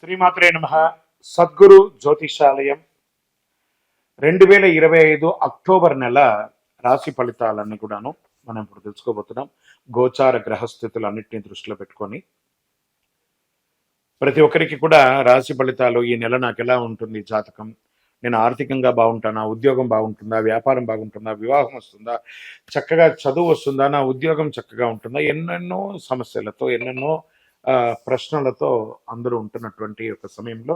శ్రీమాత్రే నమః. సద్గురు జ్యోతిషాలయం 2025 అక్టోబర్ నెల రాశి ఫలితాలన్నీ కూడాను మనం ఇప్పుడు తెలుసుకోబోతున్నాం. గోచార గ్రహస్థితులన్నింటినీ దృష్టిలో పెట్టుకొని ప్రతి ఒక్కరికి కూడా రాశి ఫలితాలు ఈ నెల నాకు ఎలా ఉంటుంది, జాతకం, నేను ఆర్థికంగా బాగుంటానా, ఉద్యోగం బాగుంటుందా, వ్యాపారం బాగుంటుందా, వివాహం వస్తుందా, చక్కగా చదువు వస్తుందా, నా ఉద్యోగం చక్కగా ఉంటుందా, ఎన్నెన్నో సమస్యలతో ఎన్నెన్నో ప్రశ్నలతో అందరూ ఉంటున్నటువంటి ఒక సమయంలో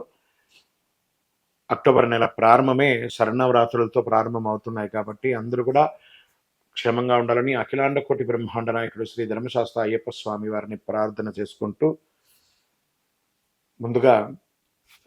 అక్టోబర్ నెల ప్రారంభమే శరన్నవరాత్రులతో ప్రారంభం అవుతున్నాయి కాబట్టి అందరూ కూడా క్షేమంగా ఉండాలని అఖిలాండ కోటి బ్రహ్మాండ నాయకుడు శ్రీ ధర్మశాస్త్ర అయ్యప్ప స్వామి వారిని ప్రార్థన చేసుకుంటూ, ముందుగా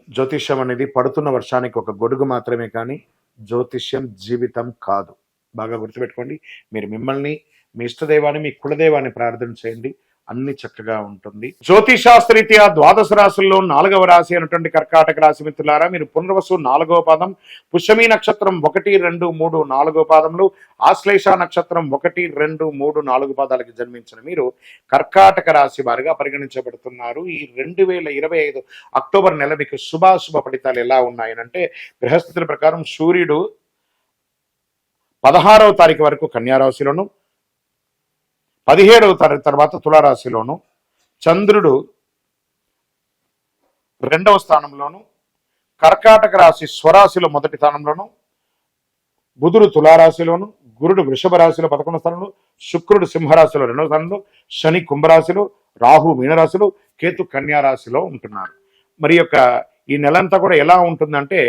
జ్యోతిష్యం అనేది పడుతున్న వర్షానికి ఒక గొడుగు మాత్రమే, కానీ జ్యోతిష్యం జీవితం కాదు. బాగా గుర్తుపెట్టుకోండి. మీరు మిమ్మల్ని, మీ ఇష్టదైవాన్ని, మీ కులదైవాన్ని ప్రార్థన చేయండి, అన్ని చక్కగా ఉంటుంది. జ్యోతిషాస్త్రరీత్యా ద్వాదశ రాశుల్లో 4వ రాశి అయినటువంటి కర్కాటక రాశి మిత్రులారా, మీరు పునర్వసు 4వ పాదం, పుష్యమి నక్షత్రం 1, 2, 3, 4 పాదములు, ఆశ్లేష నక్షత్రం 1, 2, 3, 4 పాదాలకు జన్మించిన మీరు కర్కాటక రాశి వారిగా పరిగణించబడుతున్నారు. ఈ 2025 అక్టోబర్ నెల మీకు శుభాశుభ ఫలితాలు ఎలా ఉన్నాయనంటే, గ్రహస్థితుల ప్రకారం సూర్యుడు 16వ తారీఖు వరకు కన్యారాశిలోను, 17వ తారీఖు తర్వాత తులారాశిలోను, చంద్రుడు 2వ స్థానంలోను, కర్కాటక రాశి స్వరాశిలో 1వ స్థానంలోను, బుధుడు తులారాశిలోను, గురుడు వృషభ రాశిలో 11వ స్థానంలో, శుక్రుడు సింహరాశిలో 2వ స్థానంలో, శని కుంభరాశిలో, రాహు మీనరాశిలో, కేతు కన్యారాశిలో ఉంటున్నారు. మరి యొక్క ఈ నెలంతా కూడా ఎలా ఉంటుందంటే,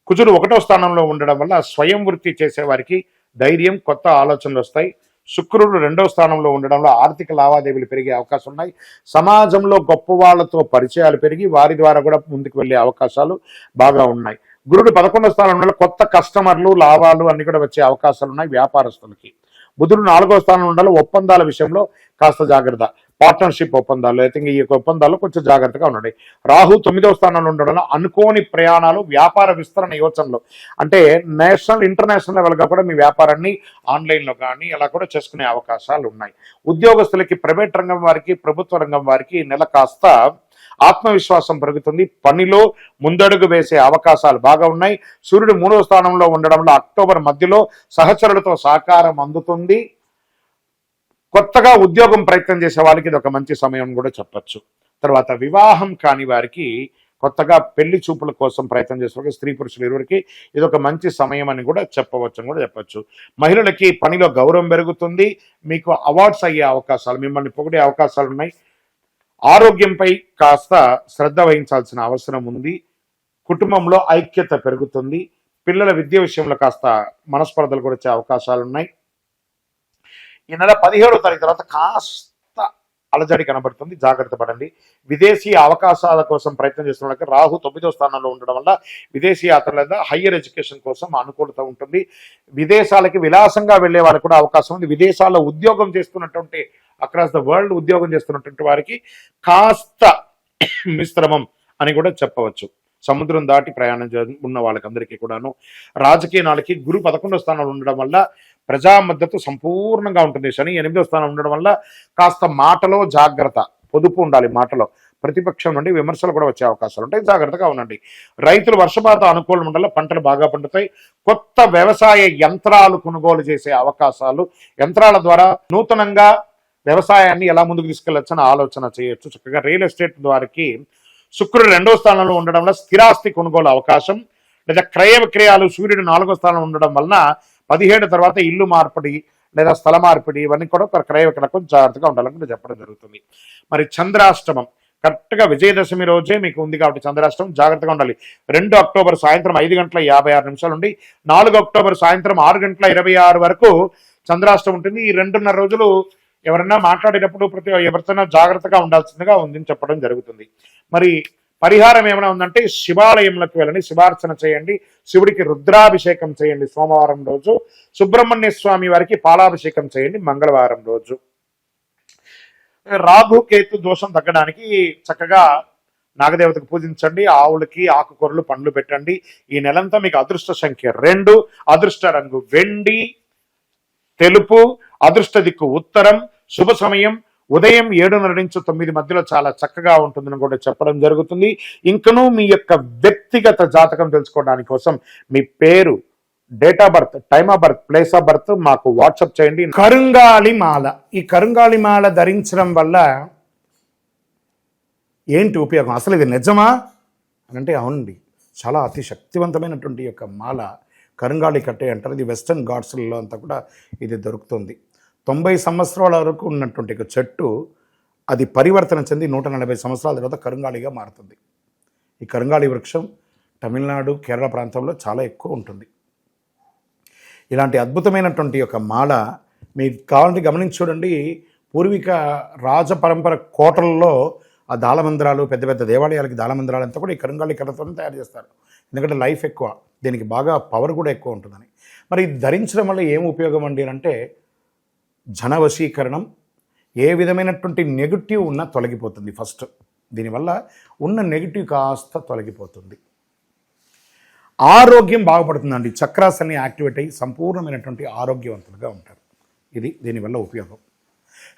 కుజుడు 1వ స్థానంలో ఉండడం వల్ల స్వయం వృత్తి చేసే వారికి ధైర్యం, కొత్త ఆలోచనలు వస్తాయి. శుక్రుడు 2వ స్థానంలో ఉండడంలో ఆర్థిక లావాదేవీలు పెరిగే అవకాశం ఉన్నాయి. సమాజంలో గొప్ప వాళ్ళతో పరిచయాలు పెరిగి వారి ద్వారా కూడా ముందుకు వెళ్ళే అవకాశాలు బాగా ఉన్నాయి. గురుడు 11వ స్థానంలో కొత్త కస్టమర్లు, లాభాలు అన్ని కూడా వచ్చే అవకాశాలు ఉన్నాయి వ్యాపారస్తులకి. బుధుడు 4వ స్థానంలో ఉండాలి. ఒప్పందాల విషయంలో కాస్త జాగ్రత్త, పార్ట్నర్షిప్ ఒప్పందాలు అయితే ఈ యొక్క ఒప్పందాల్లో కొంచెం జాగ్రత్తగా ఉండండి. రాహు 9వ స్థానంలో ఉండడం అనుకోని ప్రయాణాలు, వ్యాపార విస్తరణ యోచనలు, అంటే నేషనల్ ఇంటర్నేషనల్ లెవెల్గా కూడా మీ వ్యాపారాన్ని ఆన్లైన్లో కానీ అలా కూడా చేసుకునే అవకాశాలు ఉన్నాయి. ఉద్యోగస్తులకి, ప్రైవేట్ రంగం వారికి, ప్రభుత్వ రంగం వారికి నెల కాస్త ఆత్మవిశ్వాసం పెరుగుతుంది. పనిలో ముందడుగు వేసే అవకాశాలు బాగా ఉన్నాయి. సూర్యుడు 3వ స్థానంలో ఉండడంలో అక్టోబర్ మధ్యలో సహచరులతో సహకారం అందుతుంది. కొత్తగా ఉద్యోగం ప్రయత్నం చేసే వాళ్ళకి ఇది ఒక మంచి సమయం కూడా చెప్పచ్చు. తర్వాత వివాహం కాని వారికి, కొత్తగా పెళ్లి చూపుల కోసం ప్రయత్నం చేసే స్త్రీ పురుషులు ఇరువురికి ఇది ఒక మంచి సమయం అని కూడా చెప్పచ్చు. మహిళలకి పనిలో గౌరవం పెరుగుతుంది. మీకు అవార్డ్స్ అయ్యే అవకాశాలు, మిమ్మల్ని పొగిడే అవకాశాలు ఉన్నాయి. ఆరోగ్యంపై కాస్త శ్రద్ధ వహించాల్సిన అవసరం ఉంది. కుటుంబంలో ఐక్యత పెరుగుతుంది. పిల్లల విద్య విషయంలో కాస్త మనస్పర్ధలు కూడా వచ్చే అవకాశాలు ఉన్నాయి. ఈ నెల 17వ తారీఖు తర్వాత కాస్త అలజడి కనబడుతుంది, జాగ్రత్త పడండి. విదేశీ అవకాశాల కోసం ప్రయత్నం చేస్తున్న వాళ్ళకి రాహు 9వ స్థానంలో ఉండడం వల్ల విదేశీ యాత్ర లేదా హయ్యర్ ఎడ్యుకేషన్ కోసం అనుకూలత ఉంటుంది. విదేశాలకి విలాసంగా వెళ్లే వారికి కూడా అవకాశం ఉంది. విదేశాల్లో ఉద్యోగం చేస్తున్నటువంటి, అక్రాస్ ద వరల్డ్ ఉద్యోగం చేస్తున్నటువంటి వారికి కాస్త మిశ్రమం అని కూడా చెప్పవచ్చు. సముద్రం దాటి ప్రయాణం ఉన్న వాళ్ళకందరికీ కూడాను. రాజకీయ నాళ్ళకి గురు 11వ స్థానంలో ఉండడం వల్ల ప్రజా మద్దతు సంపూర్ణంగా ఉంటుంది. శని 8వ స్థానం ఉండడం వల్ల కాస్త మాటలో జాగ్రత్త, పొదుపు ఉండాలి మాటలో. ప్రతిపక్షం నుండి విమర్శలు కూడా వచ్చే అవకాశాలు ఉంటాయి, జాగ్రత్తగా ఉండండి. రైతులు వర్షపాత అనుకూలం ఉండాలి, పంటలు బాగా పండుతాయి. కొత్త వ్యవసాయ యంత్రాలు కొనుగోలు చేసే అవకాశాలు, యంత్రాల ద్వారా నూతనంగా వ్యవసాయాన్ని ఎలా ముందుకు తీసుకెళ్లొచ్చని ఆలోచన చేయొచ్చు. చక్కగా రియల్ ఎస్టేట్ ద్వారాకి శుక్రుడు 2వ స్థానంలో ఉండడం వల్ల స్థిరాస్తి కొనుగోలు అవకాశం, లేదా క్రయ విక్రయాలు సూర్యుడు 4వ స్థానంలో ఉండడం వలన 17 తర్వాత ఇల్లు మార్పిడి లేదా స్థల మార్పిడి ఇవన్నీ కూడా క్రయ విక్రయం జాగ్రత్తగా ఉండాలని చెప్పడం జరుగుతుంది. మరి చంద్రాష్టమం కరెక్ట్గా విజయదశమి రోజే మీకు ఉంది కాబట్టి చంద్రాష్టమం జాగ్రత్తగా ఉండాలి. 2 అక్టోబర్ సాయంత్రం 5:56 నుండి 4 అక్టోబర్ సాయంత్రం 6:26 వరకు చంద్రాష్టమం ఉంటుంది. ఈ 2.5 రోజులు ఎవరైనా మాట్లాడేటప్పుడు ఎవరితోనైనా జాగ్రత్తగా ఉండాల్సిందిగా ఉందని చెప్పడం జరుగుతుంది. మరి పరిహారం ఏమైనా ఉందంటే, శివాలయంలోకి వెళ్ళండి, శివార్చన చేయండి, శివుడికి రుద్రాభిషేకం చేయండి సోమవారం రోజు, సుబ్రహ్మణ్య స్వామి వారికి పాలాభిషేకం చేయండి మంగళవారం రోజు. రాహు కేతు దోషం తగ్గడానికి చక్కగా నాగదేవతకు పూజించండి, ఆవులకి ఆకుకూరలు పండ్లు పెట్టండి. ఈ నెలంతా మీకు అదృష్ట సంఖ్య 2, అదృష్ట రంగు వెండి, తెలుపు, అదృష్ట దిక్కు ఉత్తరం, శుభ సమయం ఉదయం 7:30 నుంచి 9 మధ్యలో చాలా చక్కగా ఉంటుందని కూడా చెప్పడం జరుగుతుంది. ఇంకనూ మీ యొక్క వ్యక్తిగత జాతకం తెలుసుకోవడానికి కోసం మీ పేరు, date of birth, time of birth, place of birth మాకు వాట్సాప్ చేయండి. కరుంగాళి మాల, ఈ కరుంగాళి మాల ధరించడం వల్ల ఏంటి ఉపయోగం, అసలు ఇది నిజమా అని అంటే అవునండి, చాలా అతి శక్తివంతమైనటువంటి యొక్క మాల కరుంగాళి కట్టే అంటారు. ఇది వెస్టర్న్ ఘాట్స్లలో అంతా కూడా ఇది దొరుకుతుంది. 90 సంవత్సరాల వరకు ఉన్నటువంటి ఒక చెట్టు అది పరివర్తన చెంది 140 సంవత్సరాల తర్వాత కరుంగాళిగా మారుతుంది. ఈ కరుంగాళి వృక్షం తమిళనాడు, కేరళ ప్రాంతంలో చాలా ఎక్కువ ఉంటుంది. ఇలాంటి అద్భుతమైనటువంటి ఒక మాల మీకు కావాలంటే గమనించి చూడండి. పూర్వీక రాజ పరంపర కోటలలో ఆ దాళమందిరాలు, పెద్ద పెద్ద దేవాలయాలకి దాళమందిరాలు అంతా కూడా ఈ కరుంగాళి కర్రతో తయారు చేస్తారు. ఎందుకంటే లైఫ్ ఎక్కువ, దీనికి బాగా పవర్ కూడా ఎక్కువ ఉంటుందని. మరి ఇది ధరించడం వల్ల ఏం ఉపయోగం అండి అంటే జనవశీకరణం, ఏ విధమైనటువంటి నెగిటివ్ ఉన్నా తొలగిపోతుంది. ఫస్ట్ దీనివల్ల ఉన్న నెగిటివ్ కాస్త తొలగిపోతుంది. ఆరోగ్యం బాగుపడుతుందండి. చక్రాస్ అన్ని యాక్టివేట్ అయ్యి సంపూర్ణమైనటువంటి ఆరోగ్యవంతులుగా ఉంటారు. ఇది దీనివల్ల ఉపయోగం.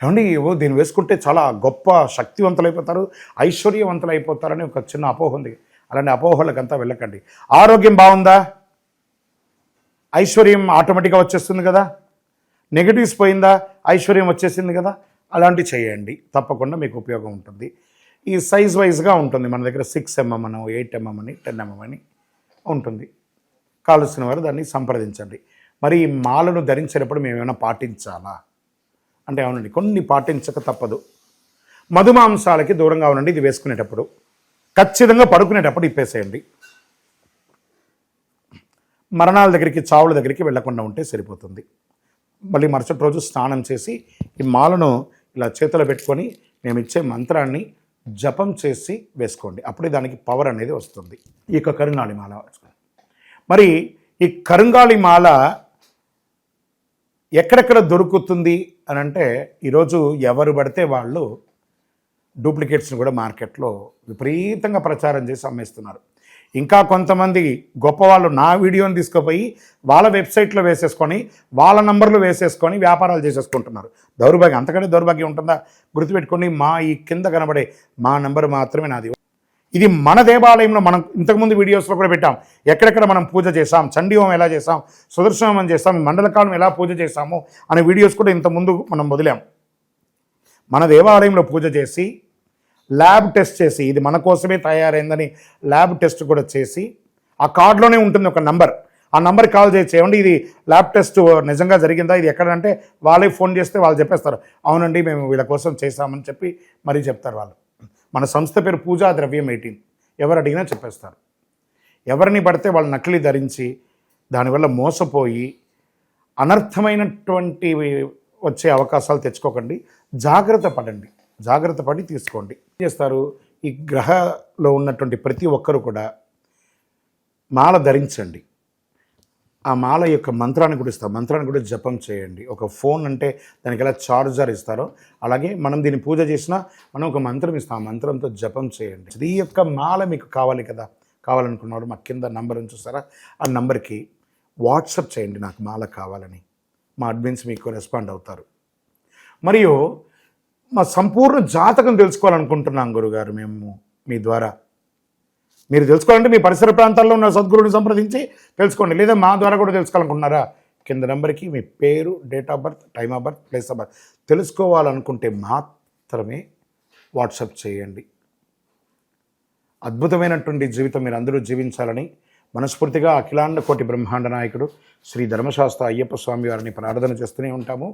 ఏమండి దీన్ని వేసుకుంటే చాలా గొప్ప శక్తివంతులు అయిపోతారు, ఐశ్వర్యవంతులు అయిపోతారని ఒక చిన్న అపోహ ఉంది. అలాంటి అపోహలకంతా వెళ్ళకండి. ఆరోగ్యం బాగుందా, ఐశ్వర్యం ఆటోమేటిక్గా వచ్చేస్తుంది కదా. నెగిటివ్స్ పోయిందా, ఐశ్వర్యం వచ్చేసింది కదా. అలాంటివి చేయండి, తప్పకుండా మీకు ఉపయోగం ఉంటుంది. ఈ సైజ్ వైజ్గా ఉంటుంది. మన దగ్గర 6 mm అని, 8 mm అని, 10 mm అని ఉంటుంది. కావలసిన వారు దాన్ని సంప్రదించండి. మరి ఈ మాలను ధరించేటప్పుడు మేము ఏమైనా పాటించాలా అంటే అవునండి, కొన్ని పాటించక తప్పదు. మధుమాంసాలకి దూరంగా ఉండండి. ఇది వేసుకునేటప్పుడు ఖచ్చితంగా పడుకునేటప్పుడు ఇప్పేసేయండి. మరణాల దగ్గరికి, చావుల దగ్గరికి వెళ్లకుండా ఉంటే సరిపోతుంది. మళ్ళీ మరుసటి రోజు స్నానం చేసి ఈ మాలను ఇలా చేతిలో పెట్టుకొని మేము ఇచ్చే మంత్రాన్ని జపం చేసి వేసుకోండి. అప్పుడే దానికి పవర్ అనేది వస్తుంది. ఈ యొక్క కరుంగాళి మాల మరి ఈ కరుంగాళి మాల ఎక్కడెక్కడ దొరుకుతుంది అని అంటే ఈరోజు ఎవరు పడితే వాళ్ళు డూప్లికేట్స్ని కూడా మార్కెట్లో విపరీతంగా ప్రచారం చేసి అమ్మేస్తున్నారు. ఇంకా కొంతమంది గొప్పవాళ్ళు నా వీడియోని తీసుకుపోయి వాళ్ళ వెబ్సైట్లో వేసేసుకొని వాళ్ళ నంబర్లు వేసేసుకొని వ్యాపారాలు చేసేసుకుంటున్నారు. దౌర్భాగ్యం, అంతకంటే దౌర్భాగ్యం ఉంటుందా? గుర్తుపెట్టుకొని మా ఈ కింద కనబడే మా నంబర్ మాత్రమే నాది. ఇది మన దేవాలయంలో మనం ఇంతకుముందు వీడియోస్లో కూడా పెట్టాం. ఎక్కడెక్కడ మనం పూజ చేసాం, చండీ హోమం ఎలా చేసాం, సుదర్శన హోమం చేసాం, మండలకాలం ఎలా పూజ చేసాము అనే వీడియోస్ కూడా ఇంతకుముందు మనం వదిలాం. మన దేవాలయంలో పూజ చేసి ల్యాబ్ టెస్ట్ చేసి ఇది మన కోసమే తయారైందని ల్యాబ్ టెస్ట్ కూడా చేసి ఆ కార్డులోనే ఉంటుంది ఒక నంబర్. ఆ నంబర్కి కాల్ చేయండి, ఇది ల్యాబ్ టెస్ట్ నిజంగా జరిగిందా, ఇది ఎక్కడంటే వాళ్ళే ఫోన్ చేస్తే వాళ్ళు చెప్పేస్తారు, అవునండి మేము వీళ్ళ కోసం చేశామని చెప్పి మరీ చెప్తారు వాళ్ళు. మన సంస్థ పేరు పూజా ద్రవ్యం 18. ఎవరు అడిగినా చెప్పేస్తారు. ఎవరిని పడితే వాళ్ళు నకిలీ ధరించి దానివల్ల మోసపోయి అనర్థమైనటువంటి వచ్చే అవకాశాలు తెచ్చుకోకండి. జాగ్రత్త పడండి, జాగ్రత్త పడి తీసుకోండి. ఏం చేస్తారు, ఈ గ్రహలో ఉన్నటువంటి ప్రతి ఒక్కరు కూడా మాల ధరించండి. ఆ మాల యొక్క మంత్రాన్ని కూడా ఇస్తారు, మంత్రాన్ని కూడా జపం చేయండి. ఒక ఫోన్ అంటే దానికి ఎలా చార్జర్ ఇస్తారో అలాగే మనం దీన్ని పూజ చేసినా మనం ఒక మంత్రం ఇస్తాం, ఆ మంత్రంతో జపం చేయండి. ఈ యొక్క మాల మీకు కావాలి కదా, కావాలనుకున్నవాడు మా కింద నంబర్ చూస్తారా, ఆ నంబర్కి వాట్సాప్ చేయండి నాకు మాల కావాలని. మా అడ్మిన్స్ మీకు రెస్పాండ్ అవుతారు. మరియు మా సంపూర్ణ జాతకం తెలుసుకోవాలనుకుంటున్నాం గురుగారు మేము మీ ద్వారా. మీరు తెలుసుకోవాలంటే మీ పరిసర ప్రాంతాల్లో ఉన్న సద్గురుని సంప్రదించి తెలుసుకోండి, లేదా మా ద్వారా కూడా తెలుసుకోవాలనుకుంటున్నారా, కింద నెంబర్కి మీ పేరు, date of birth, time of birth, place of birth తెలుసుకోవాలనుకుంటే మాత్రమే వాట్సాప్ చేయండి. అద్భుతమైనటువంటి జీవితం మీరు అందరూ జీవించాలని మనస్ఫూర్తిగా అఖిలాండ కోటి బ్రహ్మాండ నాయకుడు శ్రీ ధర్మశాస్త్ర అయ్యప్ప స్వామి వారిని ప్రార్థన చేస్తూనే ఉంటాము.